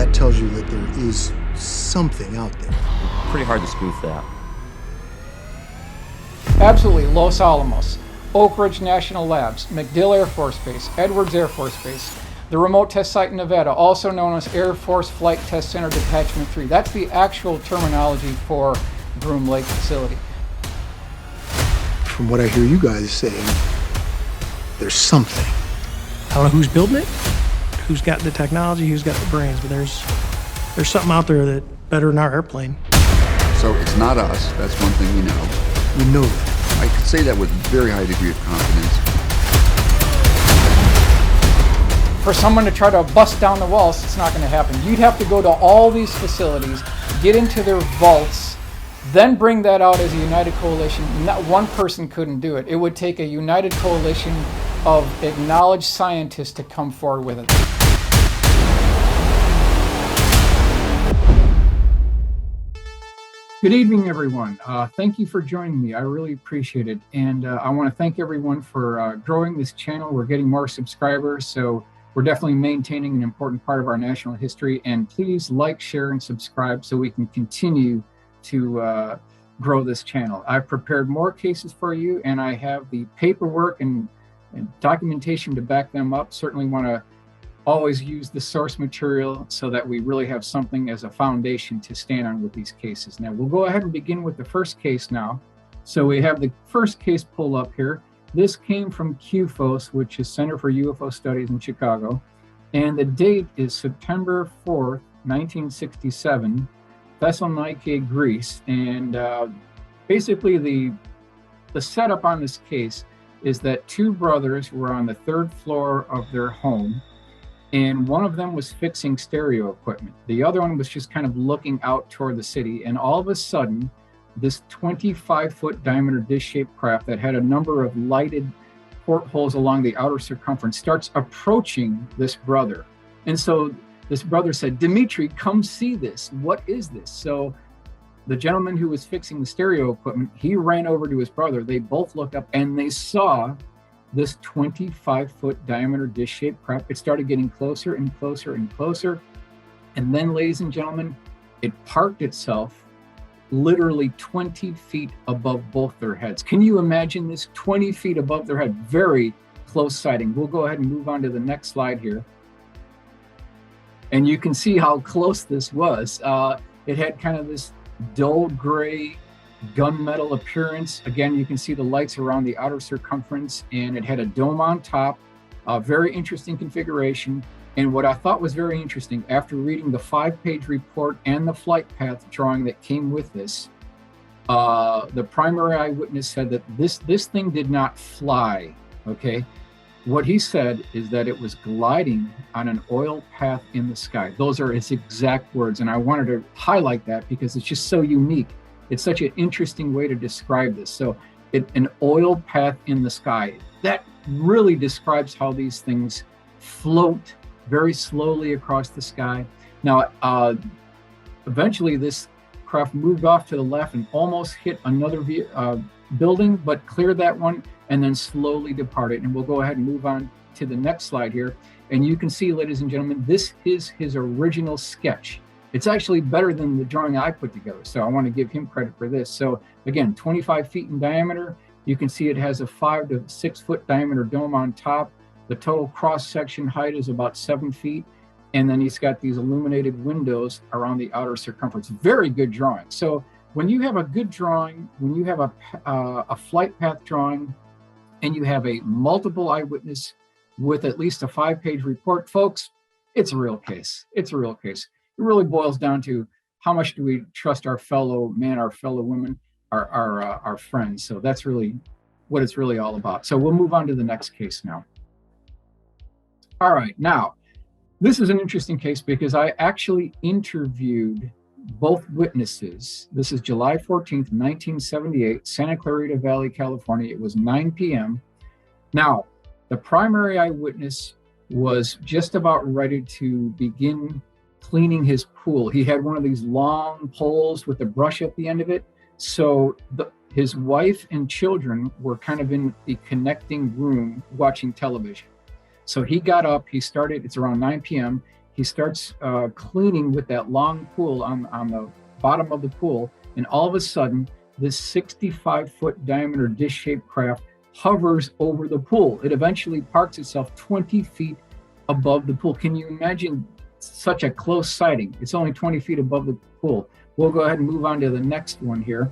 That tells you that there is something out there. Pretty hard to spoof that. Absolutely. Los Alamos, Oak Ridge National Labs, MacDill Air Force Base, Edwards Air Force Base, the remote test site in Nevada, also known as Air Force Flight Test Center Detachment 3. That's the actual terminology for Groom Lake facility. From what I hear you guys saying, there's something. I don't know who's building it, who's got the technology, who's got the brains, but there's something out there that better than our airplane. So it's not us. That's one thing we know. We know that. I could say that with a very high degree of confidence. For someone to try to bust down the walls, it's not going to happen. You'd have to go to all these facilities, get into their vaults, then bring that out as a united coalition. Not one person couldn't do it. It would take a united coalition of acknowledged scientists to come forward with it. Good evening, everyone. Thank you for joining me. I really appreciate it. And I want to thank everyone for growing this channel. We're getting more subscribers, so we're definitely maintaining an important part of our national history. And please like, share, and subscribe so we can continue to grow this channel. I've prepared more cases for you, and I have the paperwork and documentation to back them up. Certainly want to always use the source material so that we really have something as a foundation to stand on with these cases. Now, we'll go ahead and begin with the first case now. So we have the first case pulled up here. This came from CUFOS, which is Center for UFO Studies in Chicago. And the date is September 4th, 1967, Thessaloniki, Greece. And basically the setup on this case is that two brothers were on the third floor of their home, and one of them was fixing stereo equipment. The other one was just kind of looking out toward the city. And all of a sudden, this 25-foot diameter dish-shaped craft that had a number of lighted portholes along the outer circumference starts approaching this brother. And so this brother said, "Dimitri, come see this. What is this?" So the gentleman who was fixing the stereo equipment, he ran over to his brother. They both looked up and they saw this 25-foot diameter dish-shaped craft. It started getting closer and closer and closer. And then, ladies and gentlemen, it parked itself literally 20 feet above both their heads. Can you imagine this? 20 feet above their head. Very close sighting. We'll go ahead and move on to the next slide here. And you can see how close this was. It had kind of this dull gray gunmetal appearance. Again, you can see the lights around the outer circumference, and it had a dome on top. Very interesting configuration. And what I thought was very interesting, after reading the 5-page report and the flight path drawing that came with this, the primary eyewitness said that this thing did not fly. Okay, what he said is that it was gliding on an oil path in the sky. Those are his exact words, and I wanted to highlight that because it's just so unique. It's such an interesting way to describe this. So an oil path in the sky, that really describes how these things float very slowly across the sky. Now, eventually this craft moved off to the left and almost hit another building, but cleared that one and then slowly departed. And we'll go ahead and move on to the next slide here. And you can see, ladies and gentlemen, this is his original sketch. It's actually better than the drawing I put together, so I want to give him credit for this. So again, 25 feet in diameter. You can see it has a 5 to 6 foot diameter dome on top. The total cross-section height is about 7 feet. And then he's got these illuminated windows around the outer circumference. Very good drawing. So when you have a good drawing, when you have a flight path drawing, and you have a multiple eyewitness with at least a 5-page report, folks, it's a real case. It's a real case. It really boils down to how much do we trust our fellow men, our fellow women, our friends. So that's really what it's really all about. So we'll move on to the next case now. All right, now, this is an interesting case because I actually interviewed both witnesses. This is July 14th, 1978, Santa Clarita Valley, California. It was 9 p.m. Now, the primary eyewitness was just about ready to begin cleaning his pool. He had one of these long poles with a brush at the end of it. So his wife and children were kind of in the connecting room watching television. So he got up, he started, it's around 9 p.m. he starts cleaning with that long pool on the bottom of the pool, and all of a sudden, this 65-foot diameter dish-shaped craft hovers over the pool. It eventually parks itself 20 feet above the pool. Can you imagine such a close sighting? It's only 20 feet above the pool. We'll go ahead and move on to the next one here.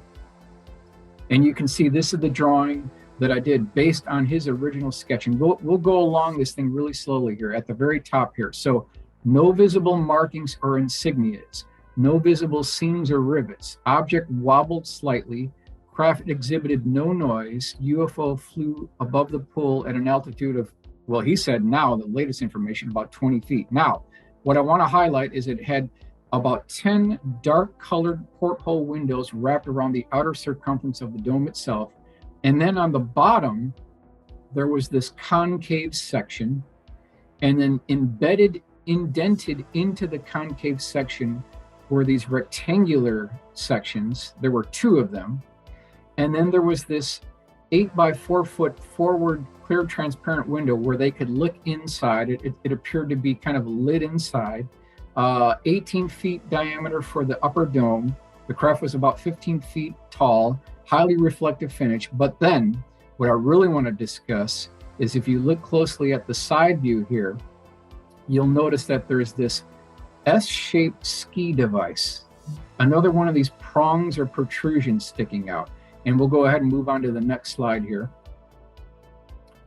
And you can see this is the drawing that I did based on his original sketch. And we'll go along this thing really slowly here at the very top here. So no visible markings or insignias, no visible seams or rivets. Object wobbled slightly. Craft exhibited no noise. UFO flew above the pool at an altitude of, well, he said now, the latest information, about 20 feet. Now, what I want to highlight is it had about 10 dark colored porthole windows wrapped around the outer circumference of the dome itself. And then on the bottom, there was this concave section, and then indented into the concave section were these rectangular sections. There were 2 of them. And then there was this 8 by 4 foot forward clear transparent window where they could look inside. It appeared to be kind of lit inside. 18 feet diameter for the upper dome. The craft was about 15 feet tall, highly reflective finish. But then what I really want to discuss is if you look closely at the side view here, you'll notice that there's this S-shaped ski device, another one of these prongs or protrusions sticking out. And we'll go ahead and move on to the next slide here.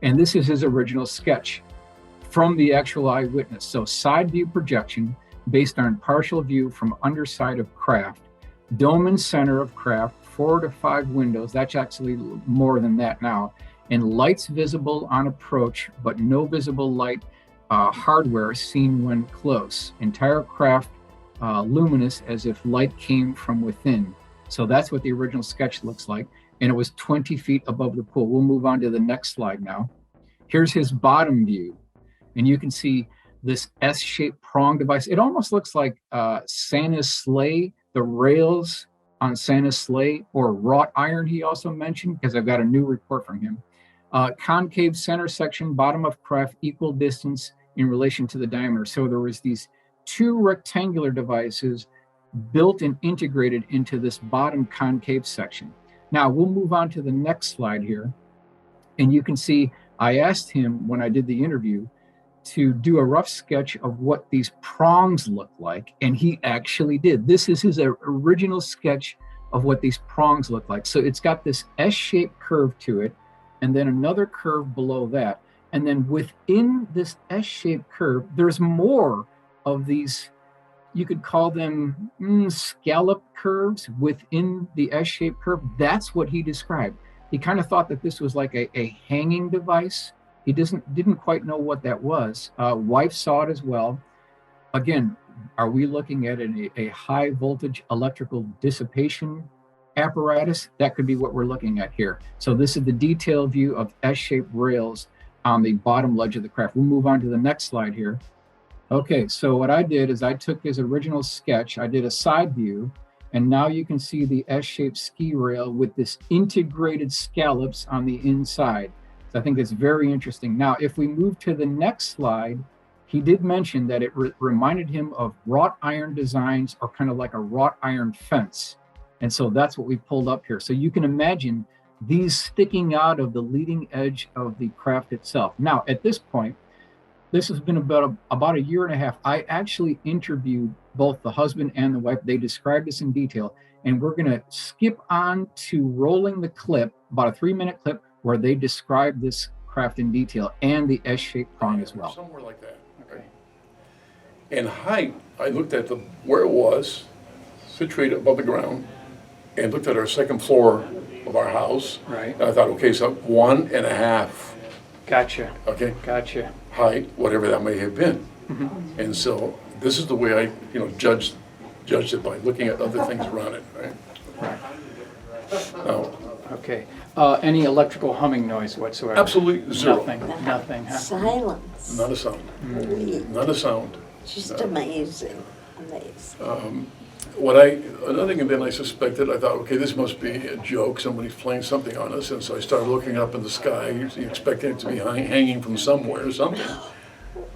And this is his original sketch from the actual eyewitness. So side view projection based on partial view from underside of craft, dome and center of craft, 4 to 5 windows. That's actually more than that now. And lights visible on approach, but no visible light hardware seen when close. Entire craft luminous as if light came from within. So that's what the original sketch looks like. And it was 20 feet above the pool. We'll move on to the next slide now. Here's his bottom view. And you can see this S-shaped prong device. It almost looks like Santa's sleigh, the rails on Santa's sleigh, or wrought iron he also mentioned, because I've got a new report from him. Concave center section, bottom of craft, equal distance in relation to the diameter. So there was these 2 rectangular devices built and integrated into this bottom concave section. Now we'll move on to the next slide here. And you can see, I asked him when I did the interview to do a rough sketch of what these prongs look like. And he actually did. This is his original sketch of what these prongs look like. So it's got this S-shaped curve to it, and then another curve below that. And then within this S-shaped curve, there's more of these, you could call them scallop curves within the S-shaped curve. That's what he described. He kind of thought that this was like a hanging device. He didn't quite know what that was. Wife saw it as well. Again, are we looking at a high voltage electrical dissipation apparatus? That could be what we're looking at here. So this is the detailed view of S-shaped rails on the bottom ledge of the craft. We'll move on to the next slide here. Okay, so what I did is I took his original sketch, I did a side view, and now you can see the S-shaped ski rail with this integrated scallops on the inside. So I think that's very interesting. Now, if we move to the next slide, he did mention that it reminded him of wrought iron designs, or kind of like a wrought iron fence. And so that's what we pulled up here. So you can imagine these sticking out of the leading edge of the craft itself. Now, at this point, this has been about a year and a half. I actually interviewed both the husband and the wife. They described this in detail. And we're going to skip on to rolling the clip, about a 3-minute clip, where they describe this craft in detail and the S-shaped prong as well. Somewhere like that. Okay. In height, I looked at where it was, situated above the ground, and looked at our second floor of our house. Right. And I thought, okay, so 1.5. Gotcha. Okay. Gotcha. Height, whatever that may have been. Mm-hmm. And so this is the way I, judged it by looking at other things around it. Right. Right. Now, Okay. Any electrical humming noise whatsoever? absolutely zero. Nothing. Huh? Silence. Not a sound. Really, Not a sound. just amazing. Amazing. Another thing then I suspected, I thought, okay, this must be a joke, somebody's playing something on us, and so I started looking up in the sky, expecting it to be hanging from somewhere or something.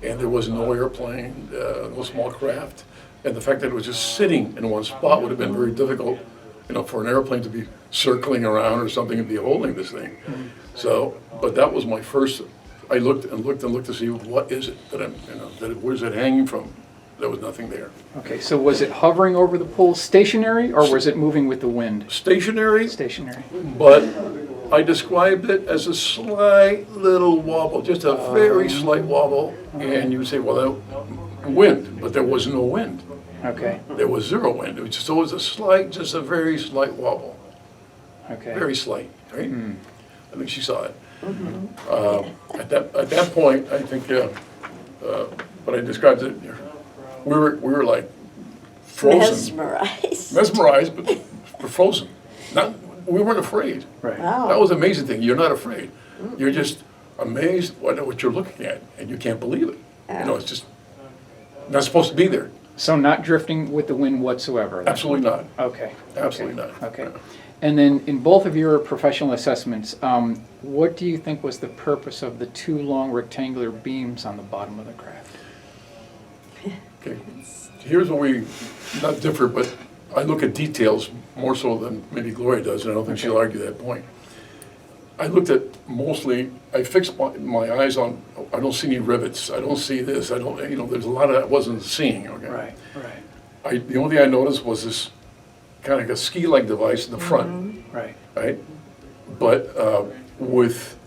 and there was no airplane, no small craft, and the fact that it was just sitting in one spot would have been very difficult, for an airplane to be circling around or something and be holding this thing. So, but that was my first. I looked and looked and looked to see what is it that where's it hanging from? There was nothing there. Okay, so was it hovering over the pool stationary, or was it moving with the wind? Stationary. Stationary. But I described it as a slight little wobble, just a very slight wobble. And you would say, well, that wind, but there was no wind. Okay. There was zero wind. It was just a very slight wobble. Okay. Very slight, right? I think she saw it. At that point, I think, but I described it. We were like frozen, mesmerized, but we're frozen. We weren't afraid. Right. Wow. That was the amazing thing. You're not afraid. You're just amazed what you're looking at, and you can't believe it. It's just not supposed to be there. So not drifting with the wind whatsoever? Absolutely not. Okay. Absolutely not. Okay. And then in both of your professional assessments, what do you think was the purpose of the two long rectangular beams on the bottom of the craft? Okay. Here's where we not differ, but I look at details more so than maybe Gloria does, and I don't think she'll argue that point. I looked at mostly, I fixed my eyes on, I don't see any rivets, I don't see this, I don't, there's a lot of that I wasn't seeing, okay? Right. The only thing I noticed was this kind of like a ski-like device in the front. Right? But with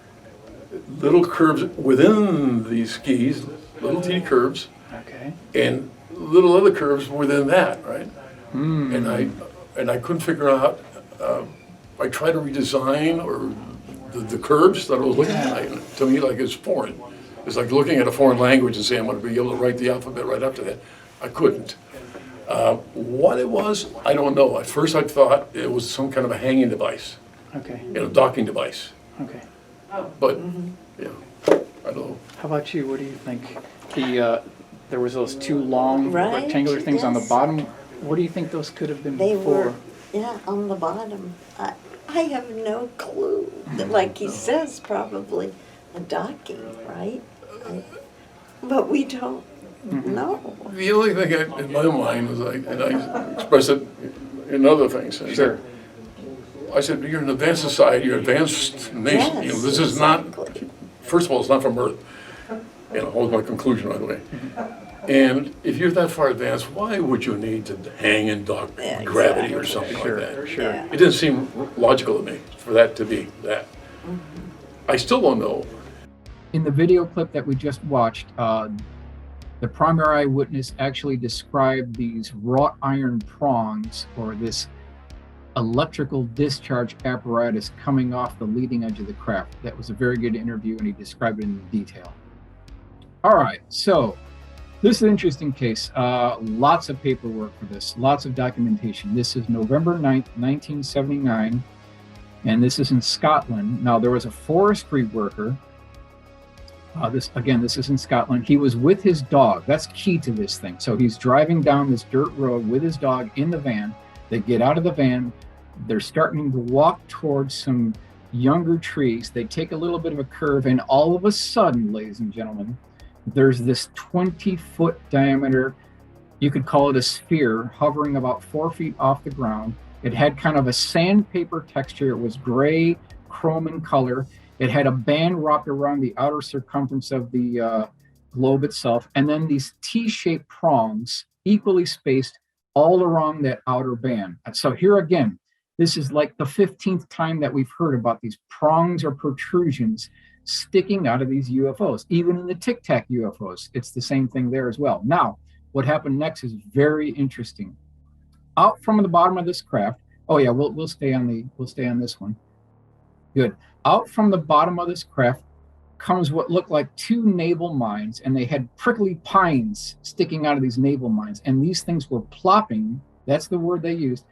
little curves within these skis, little teeny curves, Okay. and little other curves within that, right? And I couldn't figure out. I tried to redesign or the curves that I was looking at. To me, like it's foreign. It's like looking at a foreign language and saying I'm going to be able to write the alphabet right after that. I couldn't. What it was, I don't know. At first, I thought it was some kind of a hanging device, Okay. docking device. Okay. But yeah, I don't know. How about you? What do you think? There was those two long Right, rectangular things on the yes. bottom. What do you think those could have been They for? were, on the bottom. I have no clue. Like he says, probably a docking, right? But we don't know. The only thing in my mind was and I express it in other things. Sure. I said, you're an advanced society, you're an advanced nation. Yes, This is not, exactly. first of all, it's not from Earth. That was my conclusion right away. And if you're that far advanced, why would you need to hang and dock gravity or something like that? Sure. Yeah. It didn't seem logical to me for that to be that. I still don't know. In the video clip that we just watched, the primary eyewitness actually described these wrought iron prongs, or this electrical discharge apparatus coming off the leading edge of the craft. That was a very good interview, and he described it in detail. All right, so this is an interesting case. Lots of paperwork for this, lots of documentation. This is November 9th, 1979, and this is in Scotland. Now, there was a forestry worker. This is in Scotland. He was with his dog. That's key to this thing. So he's driving down this dirt road with his dog in the van. They get out of the van. They're starting to walk towards some younger trees. They take a little bit of a curve, and all of a sudden, ladies and gentlemen, there's this 20-foot diameter, you could call it a sphere, hovering about 4 feet off the ground. It had kind of a sandpaper texture. It was gray, chrome in color. It had a band wrapped around the outer circumference of the globe itself, and then these T-shaped prongs, equally spaced, all around that outer band. So here again, this is like the 15th time that we've heard about these prongs or protrusions sticking out of these UFOs. Even in the Tic Tac UFOs, it's the same thing there as well. Now, what happened next is very interesting. Out from the bottom of this craft, we'll stay on this one. Good. Out from the bottom of this craft comes what looked like two naval mines, and they had prickly pines sticking out of these naval mines, and these things were plopping, that's the word they used,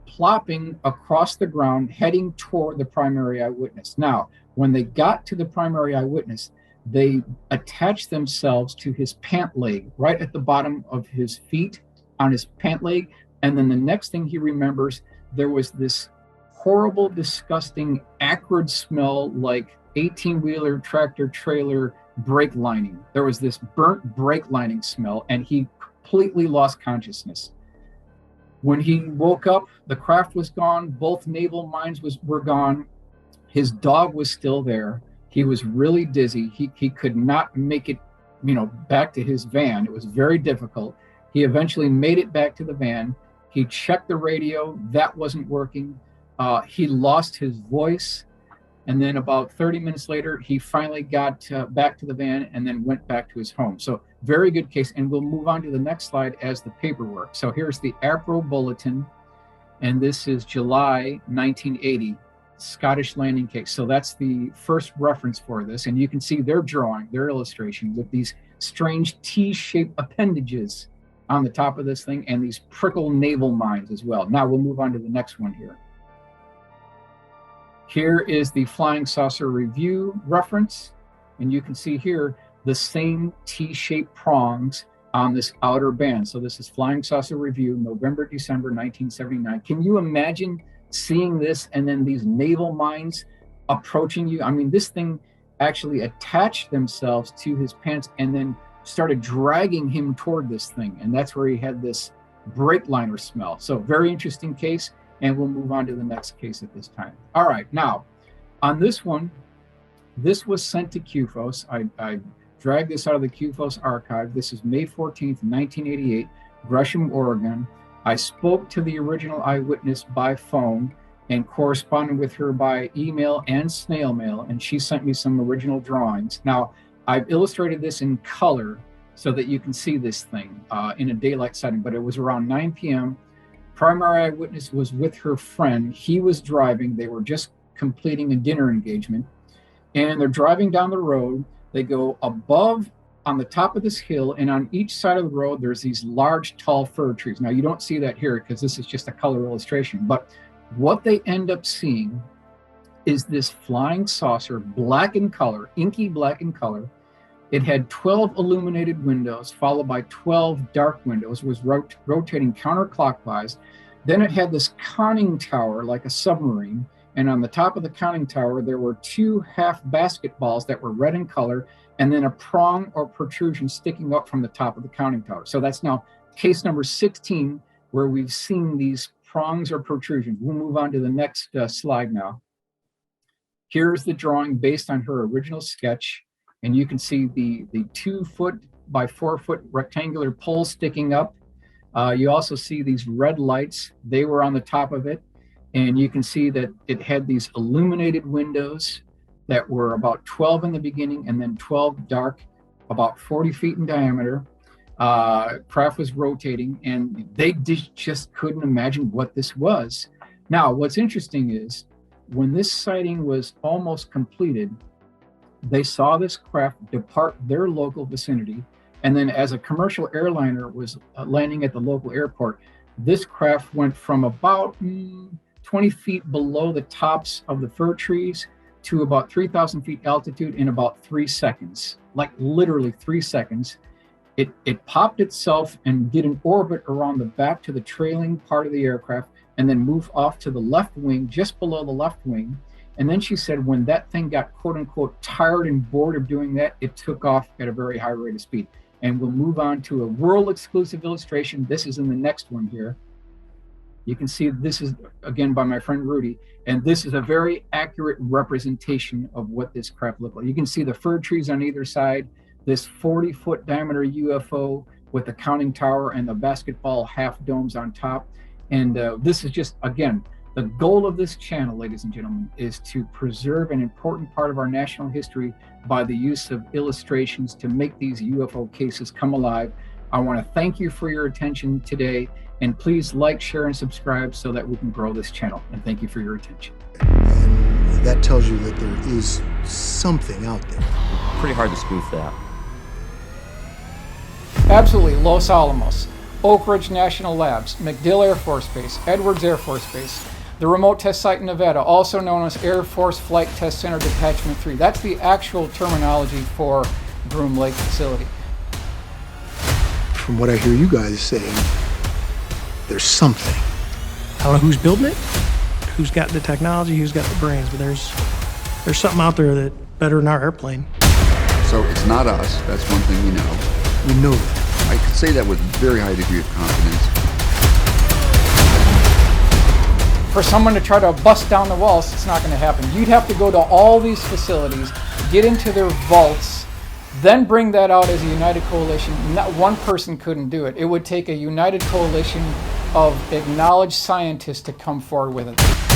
plopping across the ground, heading toward the primary eyewitness. Now, when they got to the primary eyewitness, they attached themselves to his pant leg, right at the bottom of his feet, on his pant leg, and then the next thing he remembers, there was this horrible, disgusting, acrid smell like 18-wheeler tractor trailer brake lining. There was this burnt brake lining smell, and he completely lost consciousness. When he woke up, the craft was gone. Both naval mines were gone. His dog was still there. He was really dizzy. He could not make it, back to his van. It was very difficult. He eventually made it back to the van. He checked the radio. That wasn't working. He lost his voice. And then about 30 minutes later, he finally got back to the van and then went back to his home. So very good case. And we'll move on to the next slide as the paperwork. So here's the APRO bulletin. And this is July 1980, Scottish landing case. So that's the first reference for this. And you can see their drawing, their illustration with these strange T-shaped appendages on the top of this thing and these prickle naval mines as well. Now we'll move on to the next one here. Here is the Flying Saucer Review reference, and you can see here the same T-shaped prongs on this outer band. So this is Flying Saucer Review, November, December 1979. Can you imagine seeing this and then these naval mines approaching you? I mean, this thing actually attached themselves to his pants and then started dragging him toward this thing, and that's where he had this brake liner smell. So very interesting case. And we'll move on to the next case at this time. All right, now, on this one, this was sent to QFOS. I dragged this out of the QFOS archive. This is May 14th, 1988, Gresham, Oregon. I spoke to the original eyewitness by phone and corresponded with her by email and snail mail, and she sent me some original drawings. Now, I've illustrated this in color so that you can see this thing in a daylight setting, but it was around 9 p.m., Primary eyewitness was with her friend. He was driving. They were just completing a dinner engagement. And they're driving down the road. They go above on the top of this hill. And on each side of the road, there's these large, tall fir trees. Now, you don't see that here because this is just a color illustration. But what they end up seeing is this flying saucer, black in color, inky black in color. It had 12 illuminated windows, followed by 12 dark windows, was rotating counterclockwise. Then it had this conning tower like a submarine. And on the top of the conning tower, there were 2 half basketballs that were red in color, and then a prong or protrusion sticking up from the top of the conning tower. So that's now case number 16, where we've seen these prongs or protrusions. We'll move on to the next slide now. Here's the drawing based on her original sketch. And you can see the 2 foot by 4 foot rectangular pole sticking up. You also see these red lights. They were on the top of it. And you can see that it had these illuminated windows that were about 12 in the beginning and then 12 dark, about 40 feet in diameter. Craft was rotating and they just couldn't imagine what this was. Now, what's interesting is when this sighting was almost completed, they saw this craft depart their local vicinity. And then as a commercial airliner was landing at the local airport, this craft went from about 20 feet below the tops of the fir trees to about 3,000 feet altitude in about 3 seconds, like literally 3 seconds. It popped itself and did an orbit around the back to the trailing part of the aircraft and then moved off to the left wing, just below the left wing. And then she said when that thing got quote unquote tired and bored of doing that, it took off at a very high rate of speed. And we'll move on to a world exclusive illustration. This is in the next one here. You can see this is again by my friend Rudy, and this is a very accurate representation of what this craft looked like. You can see the fir trees on either side, this 40-foot diameter UFO with the conning tower and the basketball half domes on top. And this is just, again, the goal of this channel, ladies and gentlemen, is to preserve an important part of our national history by the use of illustrations to make these UFO cases come alive. I want to thank you for your attention today, and please like, share, and subscribe so that we can grow this channel. And thank you for your attention. And that tells you that there is something out there. Pretty hard to spoof that. Absolutely. Los Alamos, Oak Ridge National Labs, MacDill Air Force Base, Edwards Air Force Base, the remote test site in Nevada, also known as Air Force Flight Test Center Detachment 3. That's the actual terminology for Groom Lake facility. From what I hear you guys saying, there's something. I don't know who's building it, who's got the technology, who's got the brains, but there's something out there that better than our airplane. So it's not us. That's one thing we know. We know that. I could say that with a very high degree of confidence. For someone to try to bust down the walls, it's not going to happen. You'd have to go to all these facilities, get into their vaults, then bring that out as a united coalition. Not one person couldn't do it. It would take a united coalition of acknowledged scientists to come forward with it.